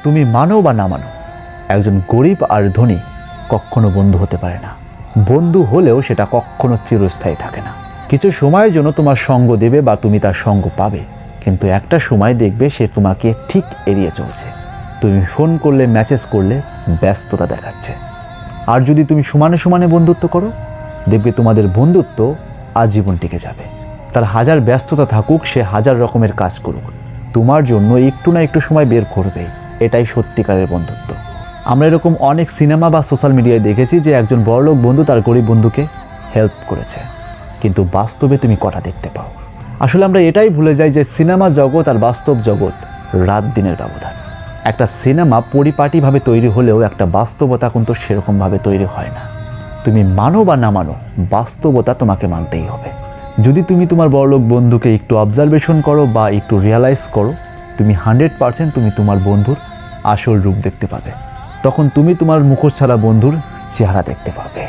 তুমি মানো বা না মানো, একজন গরিব আর ধনী কখনো বন্ধু হতে পারে না। বন্ধু হলেও সেটা কখনো চিরস্থায়ী থাকে না। কিছু সময়ের জন্য তোমার সঙ্গ দেবে বা তুমি তার সঙ্গ পাবে, কিন্তু একটা সময় দেখবে সে তোমাকে ঠিক এড়িয়ে চলছে। তুমি ফোন করলে, মেসেজ করলে ব্যস্ততা দেখাচ্ছে। আর যদি তুমি সমানে সমানে বন্ধুত্ব করো, দেখবে তোমাদের বন্ধুত্ব আজীবন টিকে যাবে। তার হাজার ব্যস্ততা থাকুক, সে হাজার রকমের কাজ করুক, তোমার জন্য একটু না একটু সময় বের করবেই। এটাই সত্যিকারের বন্ধুত্ব। আমরা এরকম অনেক সিনেমা বা সোশ্যাল মিডিয়ায় দেখেছি যে একজন বড়লোক বন্ধু তার গরিব বন্ধুকে হেল্প করেছে, কিন্তু বাস্তবে তুমি কটা দেখতে পাও? আসলে আমরা এটাই ভুলে যাই যে সিনেমা জগৎ আর বাস্তব জগৎ রাত দিনের ব্যবধান। একটা সিনেমা পরিপাটিভাবে তৈরি হলেও একটা বাস্তবতা কিন্তু সেরকমভাবে তৈরি হয় না। তুমি মানো বা না মানো, বাস্তবতা তোমাকে মানতেই হবে। যদি তুমি তোমার বড়লোক বন্ধুকে একটু অবজারভেশন করো বা একটু রিয়ালাইজ করো, তুমি 100% তুমি তোমার বন্ধুর আসল রূপ দেখতে পাবে। তখন তুমি তোমার মুখোশ ছাড়া বন্ধুর চেহারা দেখতে পাবে।